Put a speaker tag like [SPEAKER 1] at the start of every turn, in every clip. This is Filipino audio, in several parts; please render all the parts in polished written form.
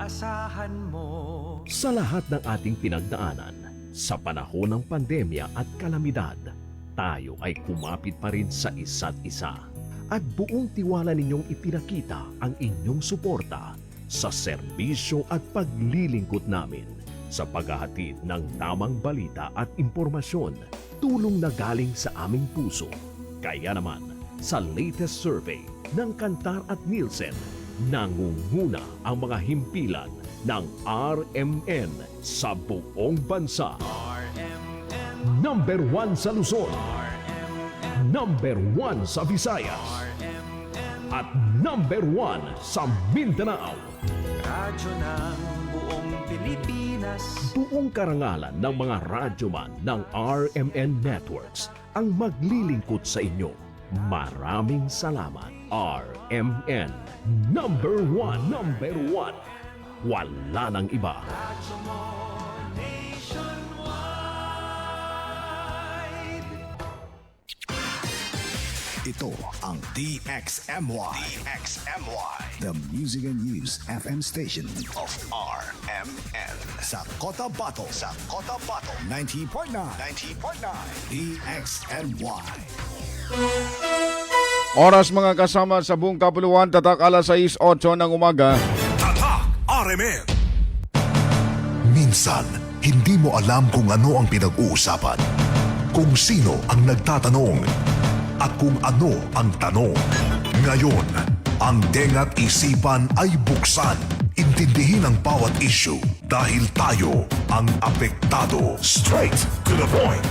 [SPEAKER 1] maaasahan mo.
[SPEAKER 2] Sa lahat ng ating pinagdaanan, sa panahon ng pandemya at kalamidad, tayo ay kumapit pa rin sa isa't isa. At buong tiwala ninyong ipinakita ang inyong suporta sa serbisyo at paglilingkod namin sa paghahatid ng tamang balita at impormasyon, tulong na galing sa aming puso. Kaya naman, sa latest survey ng Kantar at Nielsen, nangunguna ang mga himpilan ng RMN sa buong bansa.
[SPEAKER 1] RMN,
[SPEAKER 2] Number 1 sa Luzon,
[SPEAKER 1] RMN,
[SPEAKER 2] number 1 sa Visayas,
[SPEAKER 1] RMN.
[SPEAKER 2] at number 1 sa Mindanao.
[SPEAKER 1] Radyo ng buong Pilipinas.
[SPEAKER 2] Buong karangalan ng mga radyoman ng RMN Networks ang maglilingkod sa inyo. Maraming salamat. RMN number 1, number 1. Wala nang iba.
[SPEAKER 1] Radyo mo nationwide.
[SPEAKER 3] Ito ang DXMY. The Music and News FM station of RMN. Sa Cotabato. 90.9. DXMY.
[SPEAKER 4] Oras mga kasama sa buong kapuluan, tatak alas 6:08 ng umaga.
[SPEAKER 3] Tatak RMN. Minsan, hindi mo alam kung ano ang pinag-uusapan, kung sino ang nagtatanong, at kung ano ang tanong. Ngayon, ang tenga't isipan ay buksan. Intindihin ang bawat issue dahil tayo ang apektado. Straight to the point.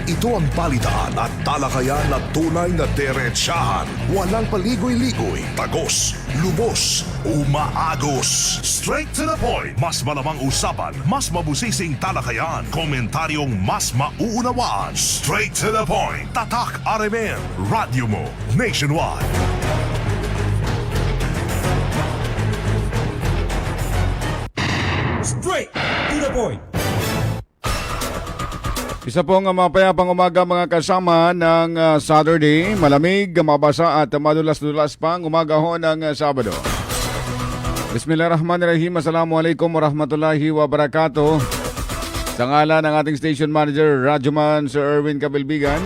[SPEAKER 3] Ito ang balitaan at talakayan na tunay na diretsahan. Walang paligoy-ligoy, tagos, lubos, umaagos. Straight to the point. Mas malamang usapan, mas mabusising talakayan, komentaryong mas mauunawaan. Straight to the point. Tatak RMN. Radyo mo nationwide.
[SPEAKER 5] Straight to the point.
[SPEAKER 4] Isa pong mapayapang umaga mga kasama ng Saturday. Malamig, mabasa at madulas-dulas pang umaga ho ng Sabado. Bismillahirrahmanirrahim. Assalamualaikum warahmatullahi wabarakatuh. Sa ngalan ng ating station manager, Radyoman Sir Erwin Cabilbigan.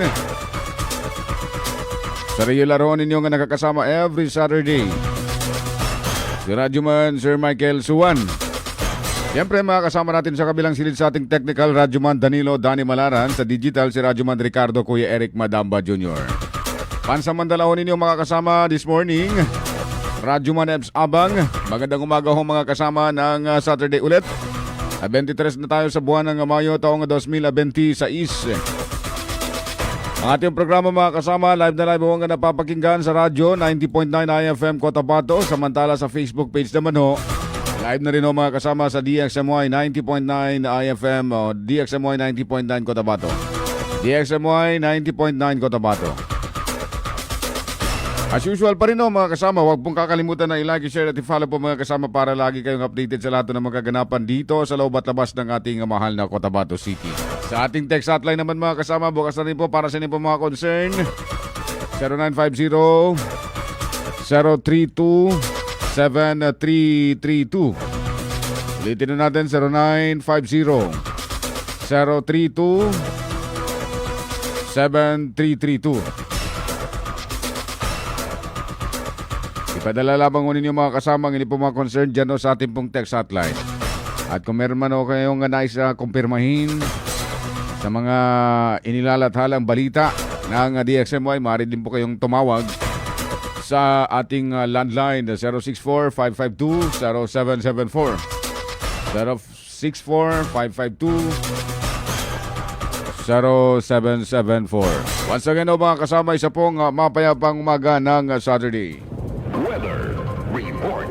[SPEAKER 4] Sa regular ho ninyong nakakasama every Saturday, si Radyoman Sir Michael Suwan. Siyempre mga kasama natin sa kabilang silid sa ating technical, Radyoman Danilo Dani Malaran. Sa digital, si Radyoman Ricardo Kuya Eric Madamba Jr. Pansamantalahon ninyo mga kasama this morning, Radyoman Ebs Abang. Magandang umaga ho mga kasama ng Saturday ulit. 23 na tayo sa buwan ng Mayo taong 2026. Ang ating programa mga kasama, live na live ho nga napapakinggan sa radyo 90.9 IFM Cotabato. Samantala sa Facebook page naman ho, live na rin ho mga kasama sa DXMY 90.9 IFM o DXMY 90.9 Cotabato. DXMY 90.9 Cotabato. As usual pa rin ho mga kasama, huwag pong kakalimutan na i-like, share at i-follow po mga kasama para lagi kayong updated sa lahat ng mga kaganapan dito sa loob at labas ng ating mahal na Cotabato City. Sa ating text hotline naman mga kasama, bukas na rin po para sa inyo po mga concern. 0950 032 7332. Ulitin na natin 0950 032 7332. Ipadala lamang ninyo mga kasama hindi po mga concern dyan o sa ating pong text hotline. At kung meron man o kayong nais kumpirmahin sa mga inilalathalang balita ng DXMY, maaari din po kayong tumawag sa ating landline 064-552-0774 064-552-0774. Once again o mga kasama, isa pong mapayapang umaga ng Saturday.
[SPEAKER 2] Weather report.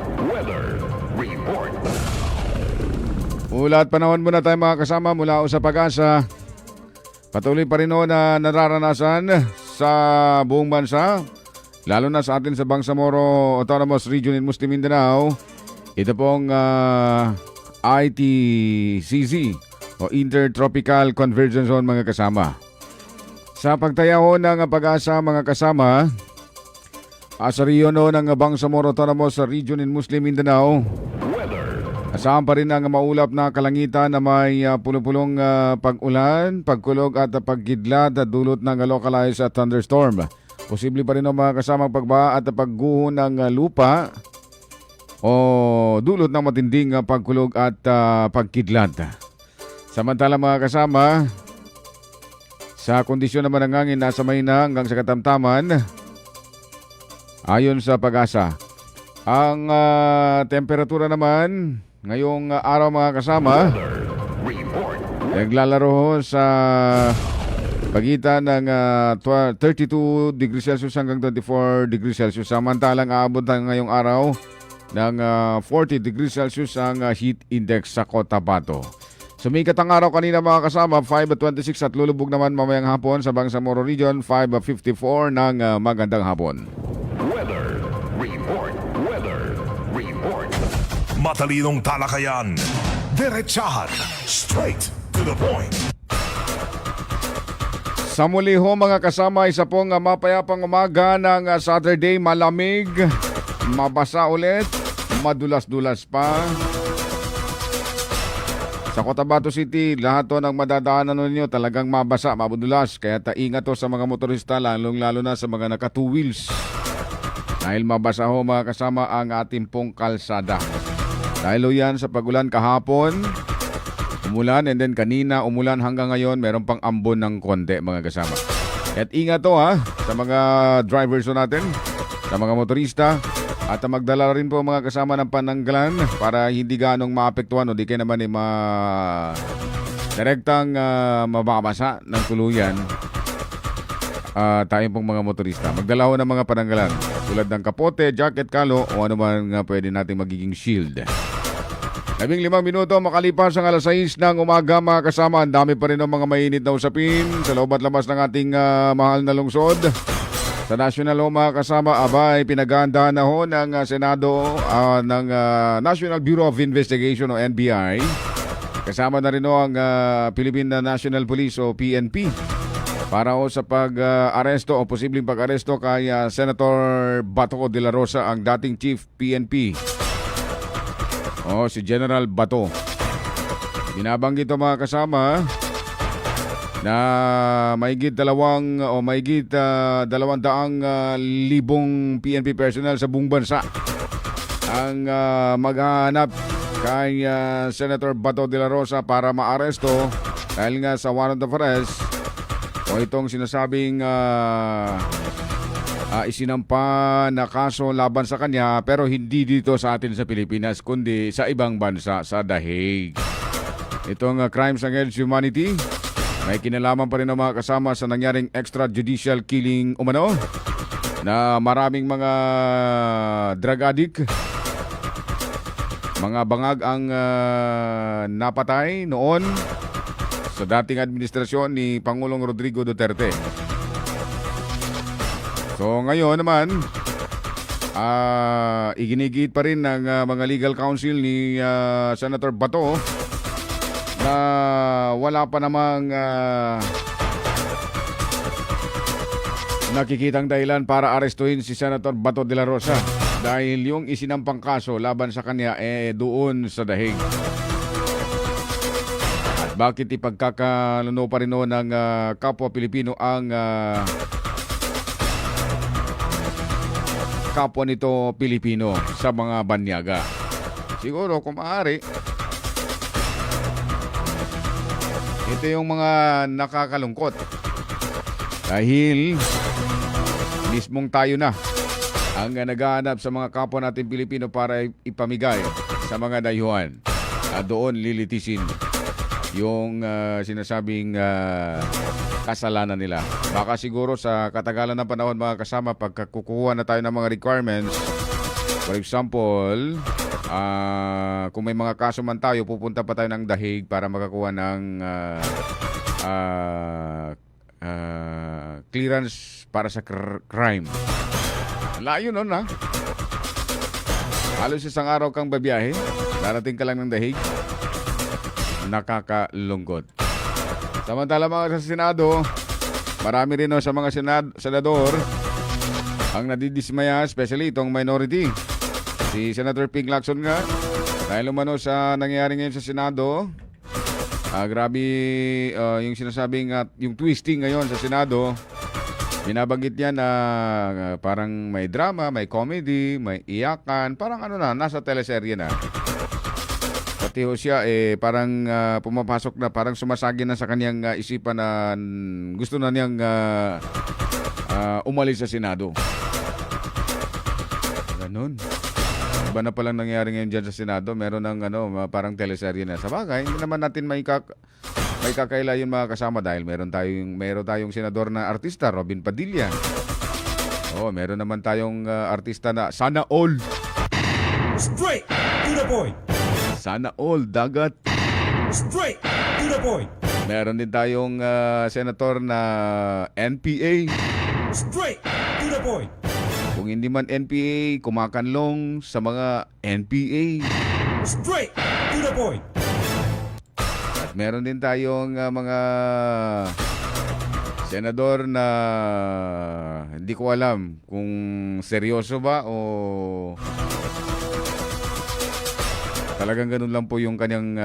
[SPEAKER 4] Mula at panahon muna tayo mga kasama mula sa Pag-asa. Patuloy pa rin o na nararanasan sa buong bansa, lalo na sa atin sa Bangsamoro Autonomous Region in Muslim Mindanao. Ito pong ITCZ o Intertropical Convergence Zone mga kasama. Sa pagtaya ho ng Pag-asa mga kasama, sa riyon ng Bangsamoro Autonomous Region in Muslim Mindanao, Asahan pa rin ang maulap na kalangitan na may pulo-pulong pag-ulan, pagkulog at pagkidlat at dulot ng localized thunderstorm. Posible pa rin ang mga kasamang pagbaha at pagguho ng lupa o dulot ng matinding pagkulog at pagkidlat. Samantala mga kasama, sa kondisyon naman ng hangin nasa mahina hanggang sa katamtaman, ayon sa Pag-asa. Ang temperatura naman ngayong araw mga kasama, naglalaro sa pagitan ng 32 degrees Celsius hanggang 24 degrees Celsius. Samantalang aabot na ngayong araw ng 40 degrees Celsius ang heat index sa Cotabato. Sumikat ang araw kanina mga kasama, 5:26 at lulubog naman mamayang hapon sa Bangsamoro Region, 5:54 ng magandang hapon.
[SPEAKER 3] Matalinong talakayan, diretsahan, straight to the point.
[SPEAKER 4] Sa muli ho mga kasama, isa pong mapayapang umaga ng Saturday, malamig, mabasa ulit, madulas-dulas pa. Sa Cotabato City, lahat to ng madadaanan ninyo talagang mabasa, mabudulas. Kaya taingat to sa mga motorista, lalong-lalo na sa mga naka two wheels. Dahil mabasa ho mga kasama ang ating pong kalsada. Dahil ho yan sa pagulan kahapon, umulan and then kanina umulan hanggang ngayon, meron pang ambon ng konti mga kasama. At ingat to sa mga drivers ho natin, sa mga motorista. At magdala rin po mga kasama ng pananggalan para hindi ganong maapektuhan o di kayo naman direktang mababasa ng tuluyan tayo pong mga motorista. Magdala ho ng mga pananggalan tulad ng kapote, jacket, kalo o ano man pwede natin magiging shield. 15 minuto makalipas ang alas 6 ng umaga mga kasama. Ang dami pa rin ng mga mainit na usapin sa loob at labas ng ating mahal na lungsod. Sa national ho mga kasama, abay pinaghahandaan na ho ng Senado ng National Bureau of Investigation o NBI. Kasama na rin ho ang Philippine National Police o PNP para ho sa pag-aresto o posibleng pag-aresto kay Senator Bato de la Rosa, ang dating Chief PNP. Si General Bato. Binabanggit ho mga kasama na mahigit 200,000 PNP personnel sa buong bansa ang maghahanap kay Senator Bato de la Rosa para maaresto dahil nga sa warrant of arrest o itong sinasabing isinampa na kaso laban sa kanya, pero hindi dito sa atin sa Pilipinas kundi sa ibang bansa, sa The Hague. Itong crimes against humanity may kinalaman pa rin ng mga kasama sa nangyaring extrajudicial killing umano na maraming mga drug addict, mga bangag ang napatay noon sa dating administrasyon ni Pangulong Rodrigo Duterte. So ngayon naman, iginigit pa rin ng mga legal counsel ni Senator Bato na wala pa namang nakikitang dahilan para arestuhin si Senator Bato de la Rosa dahil yung isinampang kaso laban sa kanya doon sa The Hague. At bakit ipagkakaluno pa rin ng kapwa Pilipino ang kapwa nito Pilipino sa mga banyaga? Siguro kung maaari, ito yung mga nakakalungkot dahil mismong tayo na ang naghahanap sa mga kapwa natin Pilipino para ipamigay sa mga dayuhan at doon lilitisin yung sinasabing kasalanan nila. Baka siguro sa katagalan ng panahon mga kasama, pagkakukuha na tayo ng mga requirements, for example, kung may mga kaso man tayo, pupunta pa tayo ng The Hague para makakuha ng clearance para sa crime. Layo nun halos isang araw kang babiyahe, darating ka lang ng The Hague. Nakakalungkot. Samantala mga sa Senado, marami rin sa mga senador ang nadidismaya, especially itong minority, Si Senator Ping Lacson nga, dahil umano sa nangyayari ngayon sa Senado, grabe yung sinasabing yung twisting ngayon sa Senado. Binabanggit niya na parang may drama, may comedy, may iyakan, parang ano na, nasa teleserye na. Pati ho siya parang pumapasok na, parang sumasagi na sa kanyang isipan na gusto na niyang umalis sa Senado. Ganun. Iba na palang nangyari ngayon dyan sa Senado. Meron ng parang teleserye na. Sa bagay, hindi naman natin may kakaila yun mga kasama dahil meron tayong senador na artista, Robin Padilla. Meron naman tayong artista na Sana All.
[SPEAKER 1] Straight to the point.
[SPEAKER 4] Sana All, dagat.
[SPEAKER 1] Straight to the point.
[SPEAKER 4] Meron din tayong senator na NPA.
[SPEAKER 1] Straight to the point.
[SPEAKER 4] Kung hindi man NPA, kumakanlong sa mga NPA.
[SPEAKER 1] Straight to the point.
[SPEAKER 4] At meron din tayong mga senador na hindi ko alam kung seryoso ba o talagang ganun lang po yung kanyang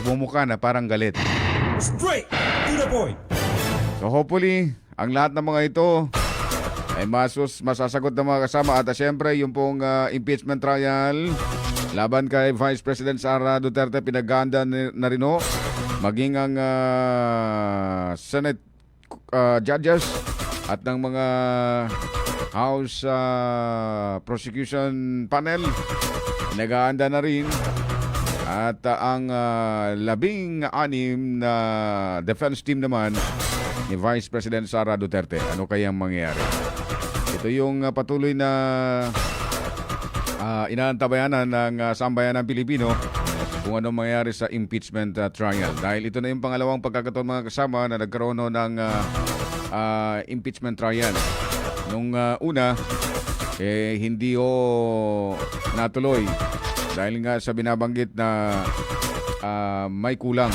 [SPEAKER 4] pagmumukha na parang galit.
[SPEAKER 1] Straight to the point.
[SPEAKER 4] So hopefully, ang lahat ng mga ito ay masasagot ng mga kasama. At syempre, yung pong impeachment trial laban kay Vice President Sara Duterte, pinaganda na rin ho. Maging ang Senate judges at ng mga House Prosecution Panel, nag-aanda na rin. At ang 16 na defense team naman ni Vice President Sara Duterte. Ano kayang mangyayari? Ito yung patuloy na inaantabayanan ng sambayanan Pilipino kung anong mangyayari sa impeachment trial. Dahil ito na yung pangalawang pagkakataon mga kasama na nagkaroon ng impeachment trial. Nung una, hindi natuloy. Dahil nga sa binabanggit na may kulang.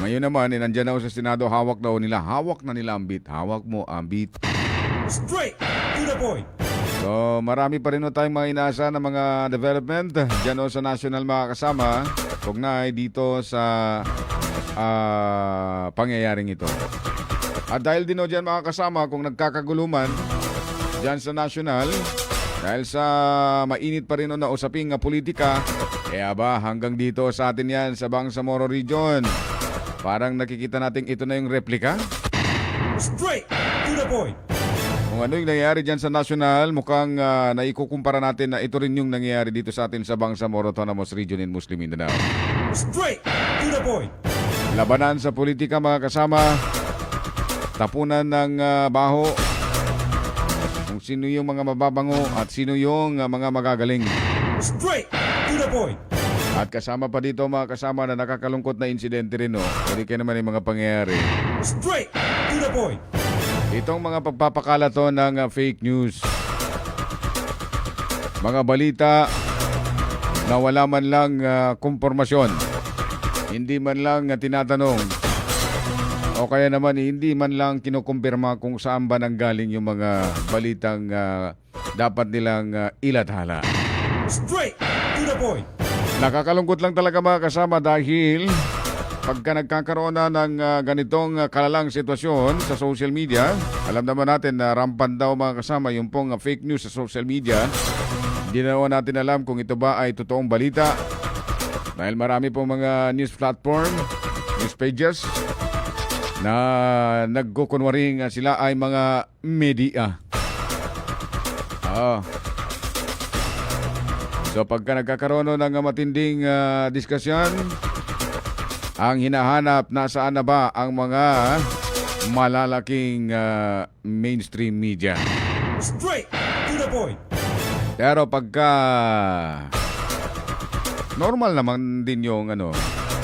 [SPEAKER 4] Ngayon naman, nandyan na sa Senado, hawak nila ang bit. Hawak mo ang bit.
[SPEAKER 1] Straight to the point.
[SPEAKER 4] So, marami pa rin tayong mga inaasa na mga development dyan sa national mga kasama. Pugnay dito sa pangyayaring ito. At dahil din dyan mga kasama, kung nagkakaguluman dyan sa national, dahil sa mainit pa rin na usaping politika, hanggang dito sa atin yan sa Bangsamoro Region. Parang nakikita natin ito na yung replika.
[SPEAKER 1] Straight to the point.
[SPEAKER 4] Kung ano yung nangyayari dyan sa national, mukhang naikukumpara natin na ito rin yung nangyayari dito sa atin sa Bangsamoro Autonomous Region in Muslim Mindanao.
[SPEAKER 1] Straight to the point.
[SPEAKER 4] Labanan sa politika mga kasama, tapunan ng baho, kung sino yung mga mababango at sino yung mga magagaling.
[SPEAKER 1] Straight to the point.
[SPEAKER 4] At kasama pa dito mga kasama na nakakalungkot na insidente rin, Hindi kayo naman yung mga pangyayari.
[SPEAKER 1] Straight to the point.
[SPEAKER 4] Itong mga pagpapakalat ng fake news. Mga balita na wala man lang kumpormasyon. Hindi man lang tinatanong. O kaya naman hindi man lang kinukumpirma kung saan ba nanggaling yung mga balitang dapat nilang ilathala.
[SPEAKER 1] Straight to the point.
[SPEAKER 4] Nakakalungkot lang talaga mga kasama dahil pagka nagkakaroon na ng ganitong kalalang sitwasyon sa social media, alam naman natin na rampant daw mga kasama yung pong fake news sa social media. Hindi naman natin alam kung ito ba ay totoong balita dahil marami pong mga news platform, news pages na nagkukunwaring sila ay mga media. So pagka nagkakaroon ng matinding diskusyon, ang hinahanap nasaan na ba ang mga malalaking mainstream media.
[SPEAKER 1] Straight to the point.
[SPEAKER 4] Pero pagka normal naman din yung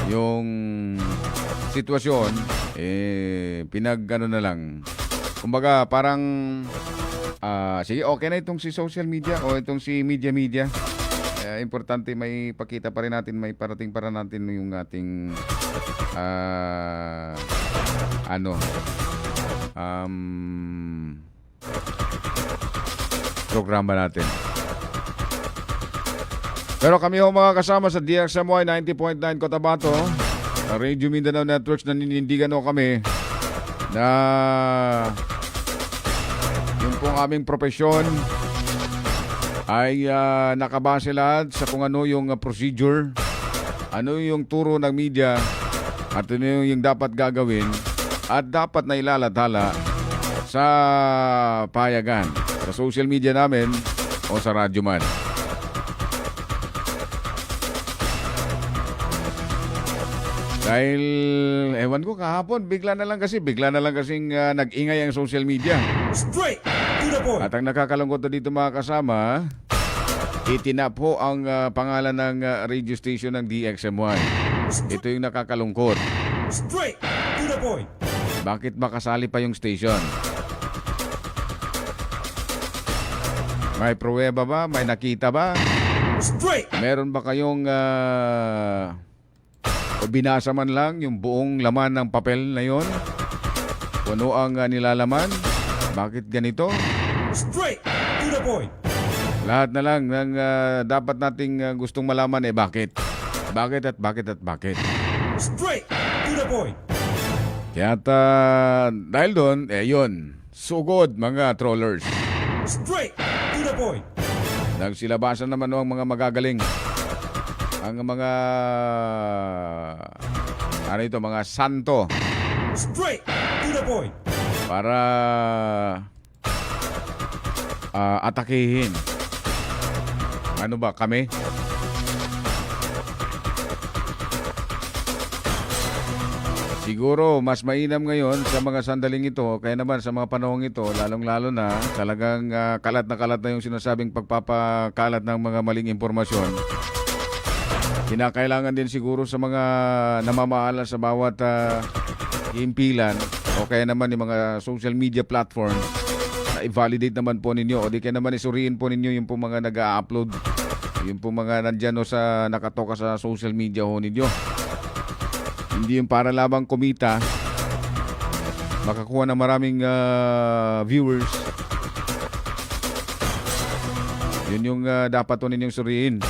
[SPEAKER 4] yung sitwasyon, na lang. Kumbaga parang sige, okay na itong si social media o itong si media. Importante may pakita pa rin natin, may parating para natin yung ating programa natin. Pero kami ho mga kasama sa DXMY 90.9 Cotabato, Radio Mindanao Networks, naninindigan ho kami na yung pong aming propesyon ay nakabase lahat sa kung ano yung procedure, ano yung turo ng media, at ano yung dapat gagawin at dapat na ilalathala sa payagan, sa social media namin o sa radyo man. Dahil, ewan ko kahapon, bigla na lang kasing nag-ingay ang social media.
[SPEAKER 1] Straight to the point.
[SPEAKER 4] At ang nakakalungkot na dito mga kasama, itinap po ang pangalan ng radio station ng DXMY. Ito yung nakakalungkot.
[SPEAKER 1] Straight to the point.
[SPEAKER 4] Bakit makasali pa yung station? May pruweba ba? May nakita ba?
[SPEAKER 1] Straight.
[SPEAKER 4] Meron ba kayong o binasa man lang yung buong laman ng papel na yon? Kung ano ang nilalaman? Bakit ganito?
[SPEAKER 1] Straight to the point.
[SPEAKER 4] Lahat na lang ng dapat nating gustong malaman bakit? Bakit at bakit at bakit?
[SPEAKER 1] Straight to the point.
[SPEAKER 4] Kaya't dahil doon, yun, sugod mga trollers.
[SPEAKER 1] Straight to the point.
[SPEAKER 4] Nagsilabasan naman ang mga magagaling. Ang mga mga santo
[SPEAKER 1] Straight to the point.
[SPEAKER 4] para atakihin. Ano ba kami? Siguro mas mainam ngayon sa mga sandaling ito, kaya naman sa mga panahong ito, lalong-lalo na talagang kalat na yung sinasabing pagpapakalat ng mga maling impormasyon. Kinakailangan din siguro sa mga namamahala sa bawat impilan o kaya naman yung mga social media platform na i-validate naman po ninyo o di kaya naman isuriin po ninyo yung po mga nag-a-upload, yung po mga nandyan o sa nakatoka sa social media ho ninyo. Hindi yung para labang kumita, makakuha ng maraming viewers. Yun yung dapat po ninyong suriin.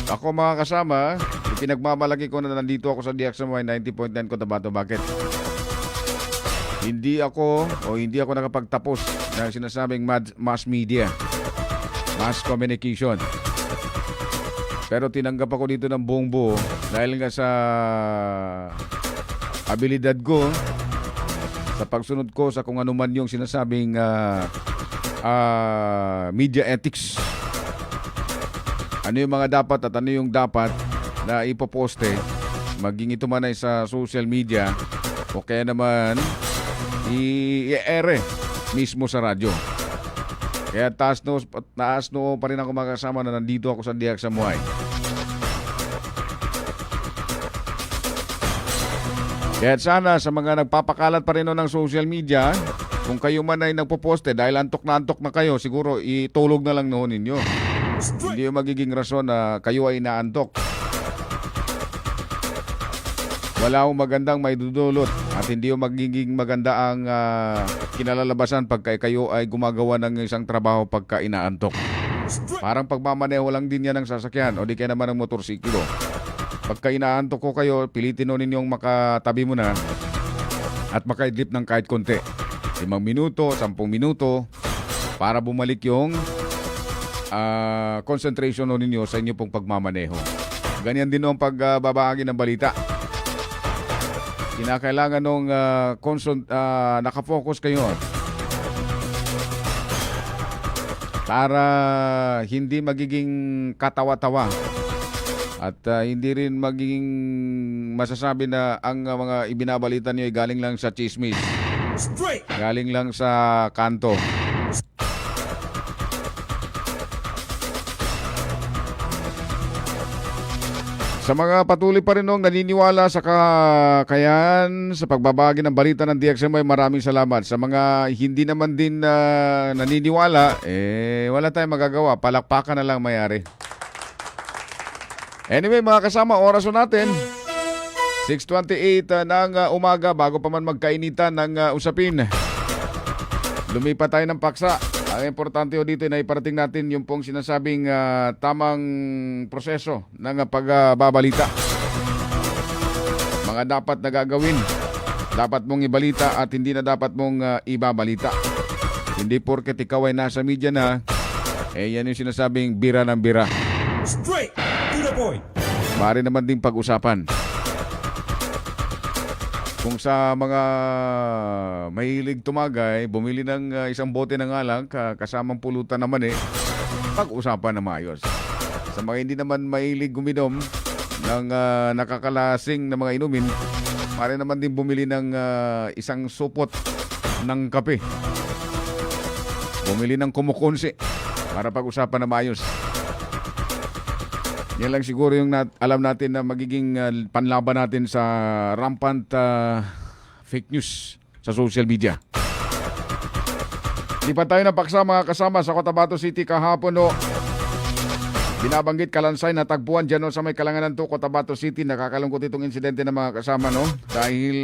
[SPEAKER 4] Ako mga kasama, ipinagmamalaki ko na nandito ako sa DXMY 90.9 Cotabato. Bakit? Hindi ako nakapagtapos ng sinasabing mass media, mass communication. Pero tinanggap ako dito ng buong buo dahil nga sa abilidad ko, sa pagsunod ko sa kung ano man yung sinasabing media ethics. Ano yung mga dapat at ano yung dapat na ipoposte, maging ito man ay sa social media o kaya naman i-ere mismo sa radyo. Kaya taas no pa rin ako makasama na nandito ako sa DXMY. Kaya sana sa mga nagpapakalat pa rin ng social media, kung kayo man ay nagpoposte dahil antok na kayo, siguro itulog na lang noon ninyo. Hindi yung magiging rason na kayo ay naantok. Wala akong magandang may dudulot at hindi yung magiging maganda ang kinalalabasan pagka kayo ay gumagawa ng isang trabaho pagka inaantok. Parang pagmamaneho lang din yan ng sasakyan o di kaya naman ng motorsiklo. Pagka inaantok ko kayo, pilitin o ninyong makatabi mo na at makaidlip ng kahit konti. 5 minuto, 10 minuto para bumalik yung concentration o ninyo sa inyo pong pagmamaneho. Ganyan din ang pagbabahagi ng balita. Kinakailangan nung nakafocus kayo para hindi magiging katawa-tawa at hindi rin magiging masasabi na ang mga ibinabalita niyo ay galing lang sa chismis, galing lang sa kanto. Sa mga patuloy pa rin nung naniniwala sa kakayahan sa pagbabahagi ng balita ng DXMY, maraming salamat. Sa mga hindi naman din naniniwala, wala tayong magagawa. Palakpakan na lang mayari. Anyway, mga kasama, oraso natin. 6:28 ng umaga, bago pa man magkainitan ng usapin. Lumipat tayo ng paksa. Ang importante ho dito na iparating natin yung pong sinasabing tamang proseso ng pagbabalita. Mga dapat na gagawin, dapat mong ibalita at hindi na dapat mong ibabalita. Hindi porket ikaw ay nasa media na, yan yung sinasabing bira ng bira.
[SPEAKER 1] Straight to the point.
[SPEAKER 4] Maaari naman ding pag-usapan. Kung sa mga mahilig tumagay, bumili ng isang bote ng alak, kasamang pulutan naman pag-usapan na maayos. Sa mga hindi naman mahilig guminom ng nakakalasing na mga inumin, maaari naman din bumili ng isang supot ng kape. Bumili ng kumukonsi para pag-usapan na maayos. Yan lang siguro yung alam natin na magiging panlaban natin sa rampant fake news sa social media. Lipat tayo ng paksa mga kasama sa Cotabato City kahapon. Binabanggit kalansay na tagpuan dyan sa may Kalanganan 2, Cotabato City. Nakakalungkot itong insidente ng mga kasama dahil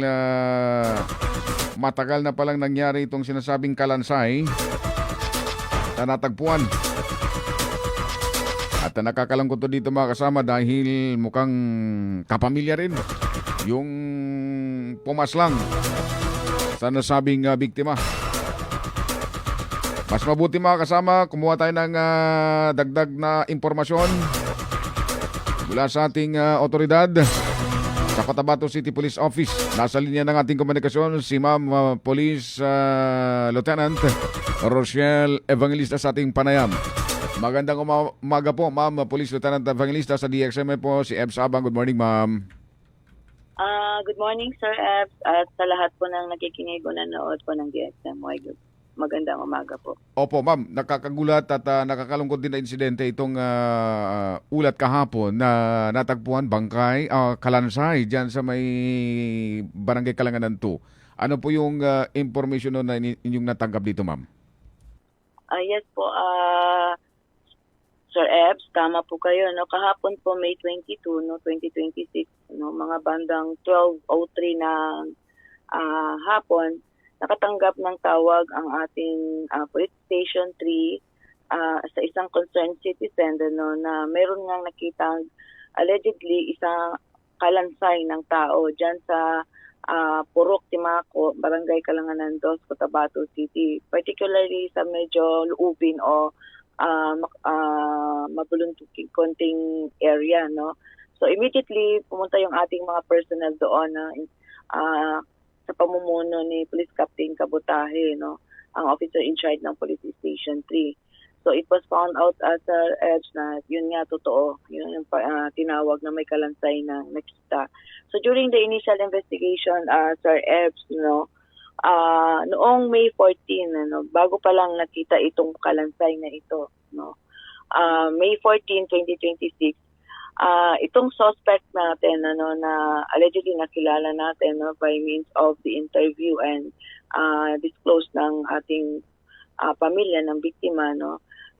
[SPEAKER 4] matagal na palang nangyari itong sinasabing kalansay na natagpuan. At nakakalungkot dito mga kasama dahil mukhang kapamilya rin yung pumaslang sa nasabing biktima. Mas mabuti mga kasama, kumuha tayo ng dagdag na impormasyon mula sa ating otoridad sa Cotabato City Police Office. Nasa linya ng ating komunikasyon si Ma'am Police Lieutenant Rochelle Evangelista sa ating panayam. Magandang umaga po, Ma'am Police Lieutenant Evangelista sa DXM po, si Ebs Abang. Good morning, Ma'am.
[SPEAKER 5] Good morning, Sir Ebs, at sa lahat po ng nakikinig o nanood po ng DXM. Magandang umaga po.
[SPEAKER 4] Opo, Ma'am. Nakakagulat at nakakalungkot din na insidente itong ulat kahapon na natagpuan bangkay, kalansay dyan sa may Barangay Kalanganan 2. Ano po yung information na inyong natanggap dito, Ma'am?
[SPEAKER 5] Yes po, Sir Ebs, tama po kayo. Kahapon po, May 22, 2026, mga bandang 12:03 ng hapon, nakatanggap ng tawag ang ating Police Station 3 sa isang concerned citizen na meron ngang nakitang allegedly isang kalansay ng tao dyan sa Purok Timako, Barangay Kalanganan 2, Cotabato City. Particularly sa medyo luubin o mabuluntuking konting area. So immediately pumunta yung ating mga personnel doon sa pamumuno ni Police Captain Kabutahe, ang officer in charge ng Police Station 3. So it was found out as Edge na yun nga totoo, yun yung tinawag na may kalansay na nakita. So during the initial investigation, Sir Ebs, noong May 14, bago pa lang nakita itong kalansay na ito, May 14, 2026, itong suspect natin na allegedly nakilala natin by means of the interview and disclosed ng ating pamilya ng biktima,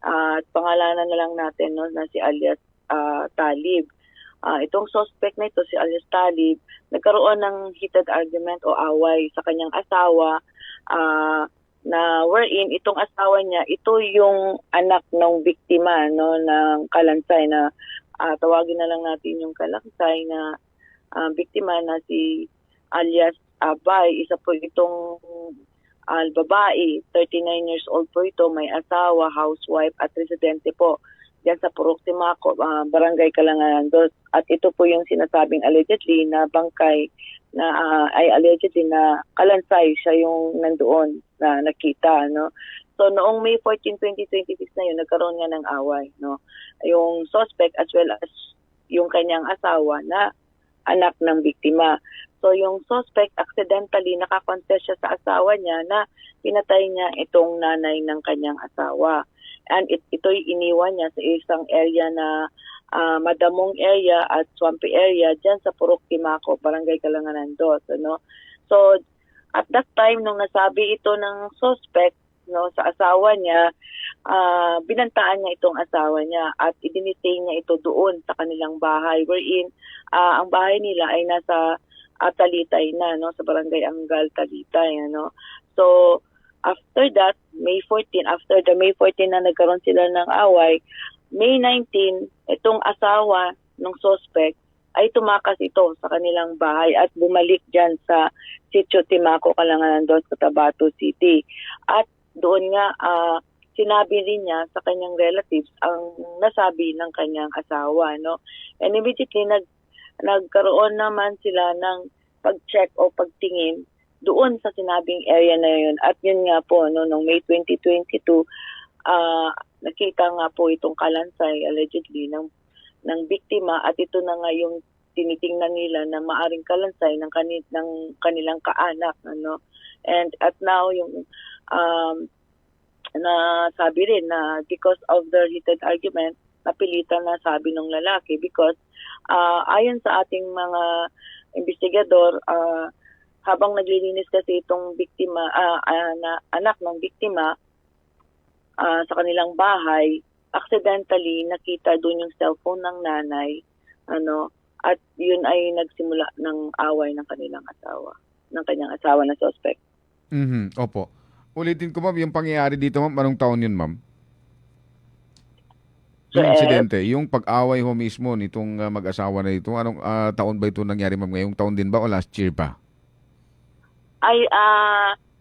[SPEAKER 5] at pangalanan na lang natin na si alias Talib. Itong suspect na ito, si alias Talib, nagkaroon ng heated argument o away sa kanyang asawa, na wherein itong asawa niya, ito yung anak ng biktima ng kalansay na tawagin na lang natin yung kalansay na biktima na si alias Abay. Isa po itong babae, 39 years old po ito, may asawa, housewife at residente po diyan sa Purok Timako, Barangay Kalanganan 2. At ito po yung sinasabing allegedly na bangkay na ay allegedly na kalansay siya yung nandoon na nakita. So noong May 14, 2026 na yun, nagkaroon nga ng away. Yung suspect as well as yung kanyang asawa na anak ng biktima. So yung suspect accidentally nakakonfess siya sa asawa niya na pinatay niya itong nanay ng kanyang asawa. And ito'y iniwan niya sa isang area na madamong area at swampy area dyan sa Purok Timako, Barangay Kalanganan 2. So at that time nung nasabi ito ng suspect sa asawa niya, binantaan niya itong asawa niya at idinitain niya ito doon sa kanilang bahay, wherein ang bahay nila ay nasa Talitay na, no, sa Barangay Angal, Talitay, ano. So, after that, May 14, after the May 14 na nagkaroon sila ng away, May 19, itong asawa ng suspect ay tumakas ito sa kanilang bahay at bumalik dyan sa Sitio Timaco, Kalanganan Dos, Cotabato City. At doon nga, sinabi rin niya sa kanyang relatives ang nasabi ng kanyang asawa, no? And immediately, nagkaroon naman sila ng pag-check o pagtingin doon sa sinabing area na yun. At yun nga po, no, noong May 2022, nakita nga po itong kalansay allegedly ng biktima, at ito na nga yung tinitingnan nila na maaring kalansay ng kanilang kaanak, ano. And at now yung na sabi rin na because of the heated argument, napilitan na sabi ng lalaki because ayon sa ating mga investigador, habang naglilinis kasi itong biktima, anak ng biktima sa kanilang bahay, accidentally nakita doon yung cellphone ng nanay, ano, at yun ay nagsimula ng away ng kanyang asawa na suspect.
[SPEAKER 4] Opo. Ulitin ko, ma'am, yung pangyayari dito, ma'am, anong taon yun, ma'am? Yung insidente, yung pag-away ho mismo nitong mag-asawa na ito, anong taon ba ito nangyari, ma'am? Ngayong taon din ba o last year pa?
[SPEAKER 5] Ay,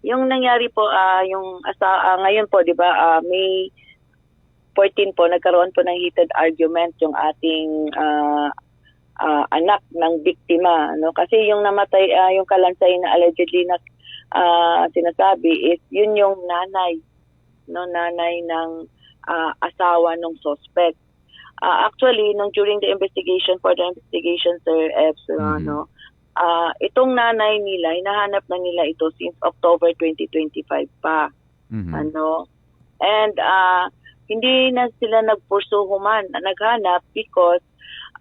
[SPEAKER 5] yung nangyari po, ngayon po, di ba, May 14 po, nagkaroon po ng heated argument yung ating anak ng biktima, no? Kasi yung namatay, yung kalansay na allegedly na sinasabi is yun yung nanay, no, nanay ng asawa ng suspect. Actually, during the investigation, Sir Epps, no, itong nanay nila, hinahanap na nila ito since October 2025 pa. Ano? And hindi na sila naghanap because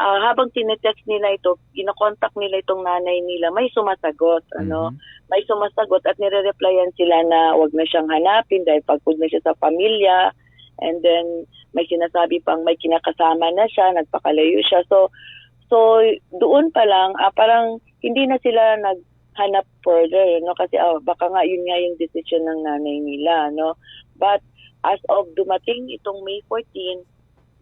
[SPEAKER 5] habang tinetext nila ito, kinokontak nila itong nanay nila, may sumasagot, ano? May sumasagot at nire-replyan sila na wag na siyang hanapin dahil pagod na siya sa pamilya. And then may sinasabi pang may kinakasama na siya, nagpakalayo siya. So doon pa lang parang hindi na sila naghanap further, no, kasi baka nga yun nga yung decision ng nanay nila, no. But as of dumating itong May 14,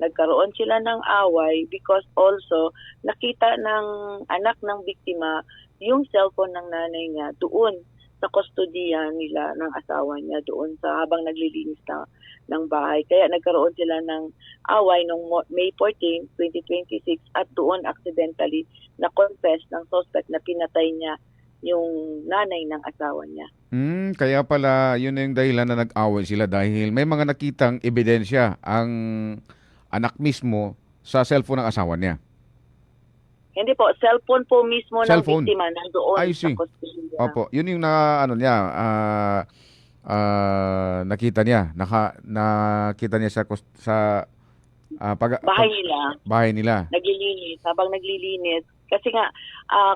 [SPEAKER 5] nagkaroon sila ng away because also nakita ng anak ng biktima yung cellphone ng nanay niya doon sa kustodiya nila ng asawa niya doon sa habang naglilinis ng bahay. Kaya nagkaroon sila ng away noong May 14, 2026 at doon accidentally na-confess ng suspect na pinatay niya yung nanay ng asawa niya.
[SPEAKER 4] Kaya pala yun na yung dahilan na nag-away sila dahil may mga nakitang ebidensya ang anak mismo sa cellphone ng asawa niya.
[SPEAKER 5] Hindi po, cellphone po mismo ng biktima nandoon sa kustodiya.
[SPEAKER 4] Opo, yun yung nakita niya. Nakita niya sa bahay nila. Naglilinis,
[SPEAKER 5] habang naglilinis. Kasi nga,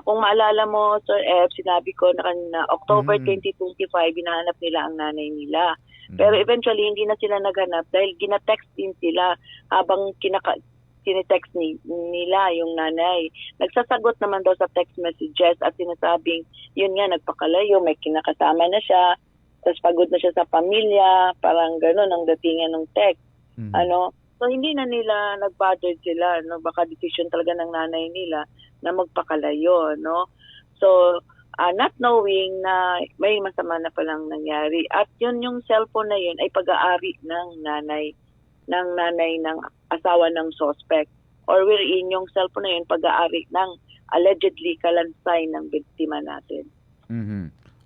[SPEAKER 5] kung maalala mo, Sir F, sinabi ko na kanina, October 2025, hinahanap nila ang nanay nila. Pero eventually, hindi na sila naghanap dahil gina-text din sila habang tinetext nila yung nanay. Nagsasagot naman daw sa text messages at sinasabing, yun nga, nagpakalayo, may kinakasama na siya, tapos pagod na siya sa pamilya, parang gano'n ang datingan ng text. Ano? So, hindi na nila nag-bother sila, no? Baka decision talaga ng nanay nila na magpakalayo, no? So, not knowing na may masama na palang nangyari. At yun yung cellphone na yun ay pag-aari ng nanay ng asawa ng suspect. Or wherein yung cellphone na yun pag-aari ng allegedly kalansay ng biktima natin.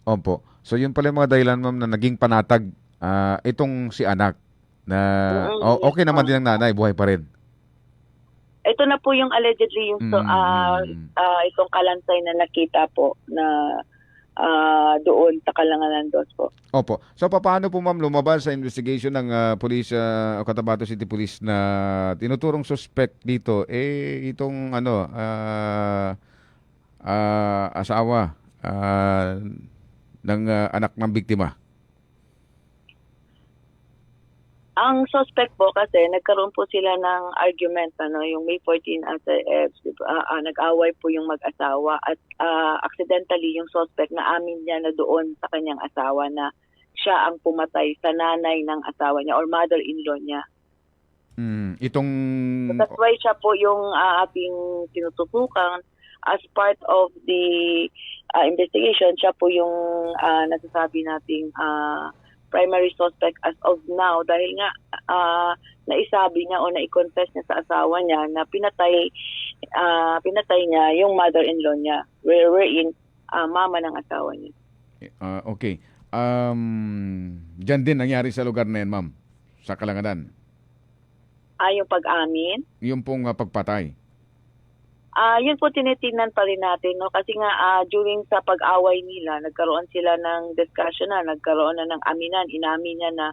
[SPEAKER 4] Opo. So yun pala yung mga dahilan, ma'am, na naging panatag itong si anak na okay naman din ang nanay, buhay pa rin.
[SPEAKER 5] Ito na po yung allegedly yung itong kalansay na nakita po na doon sa Kalanganan Dos po.
[SPEAKER 4] Opo. So paano po, ma'am, lumabas sa investigation ng police, Cotabato City Police na tinuturong suspect dito itong asawa ng anak ng biktima?
[SPEAKER 5] Ang suspect po kasi nagkaroon po sila ng argument yung May 14 as nag-away po yung mag-asawa at accidentally yung suspect na amin niya na doon sa kanyang asawa na siya ang pumatay sa nanay ng asawa niya or mother-in-law niya.
[SPEAKER 4] Itong...
[SPEAKER 5] So that's why siya po yung ating tinututukan as part of the investigation. Siya po yung nasasabi nating primary suspect as of now dahil nga naisabi niya o nai-confess niya sa asawa niya na pinatay niya yung mother-in-law niya wherein mama ng asawa niya.
[SPEAKER 4] Okay. Diyan din nangyari sa lugar na yan, ma'am, sa Kalangadan.
[SPEAKER 5] Yung pag-amin?
[SPEAKER 4] Yung pong pagpatay.
[SPEAKER 5] Yun po tinitingnan pa rin natin, no? Kasi nga during sa pag-away nila, nagkaroon sila ng discussion nagkaroon na ng aminan, inamin niya na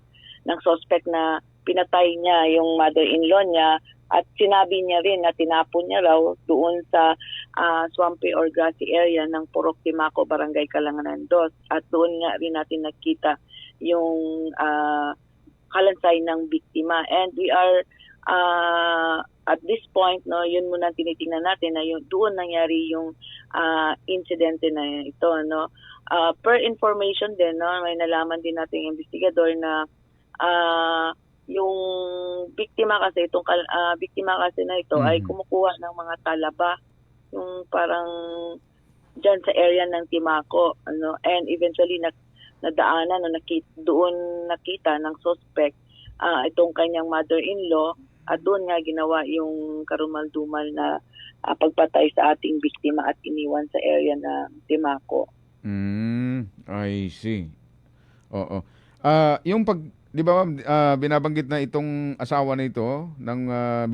[SPEAKER 5] ng suspect na pinatay niya yung mother-in-law niya at sinabi niya rin na tinapon niya raw doon sa swampy or grassy area ng Purok Timaco, Barangay Kalanganan 2. At doon nga rin natin nakita yung kalansay ng biktima. And we are at this point, no, yun muna tinitingnan natin na yung doon nangyari yung incidente na ito, no. Per information din, no, may nalaman din nating investigador na yung biktima kasi na ito ay kumukuha ng mga talaba, yung parang diyan sa area ng Timaco, ano, and eventually nadaanan doon nakita ng suspect itong kanyang mother-in-law. At doon nga ginawa yung karumal-dumal na pagpatay sa ating biktima at iniwan sa area ng Timaco.
[SPEAKER 4] I see. Oo. Yung di ba ma'am, binabanggit na itong asawa na ito ng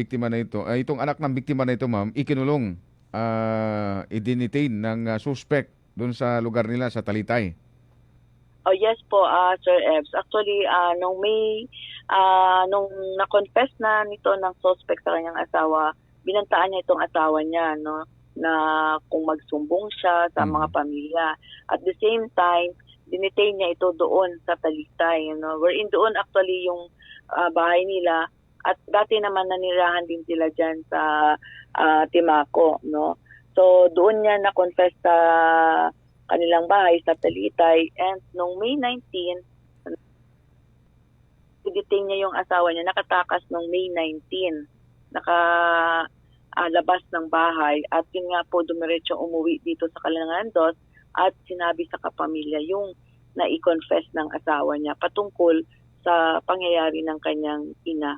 [SPEAKER 4] biktima na ito, itong anak ng biktima na ito, ma'am, ikinulong, i-detain ng suspect doon sa lugar nila sa Talitay.
[SPEAKER 5] Oh yes po, Sir Ebs. Actually, nung na-confess na nito ng suspect sa kanyang asawa, binantaan niya itong asawa niya, no, na kung magsumbong siya sa mga pamilya. At the same time, dinetain niya ito doon sa Talitay, wherein doon actually yung bahay nila at dati naman nanirahan din sila dyan sa Timaco, no. So doon niya na-confess sa kanilang bahay sa Talitay, and noong May 19, i-detain niya yung asawa niya, nakatakas noong May 19, labas ng bahay, at yun nga po dumiretso umuwi dito sa Kalanganan 2 at sinabi sa kapamilya yung na-i-confess ng asawa niya patungkol sa pangyayari ng kanyang ina.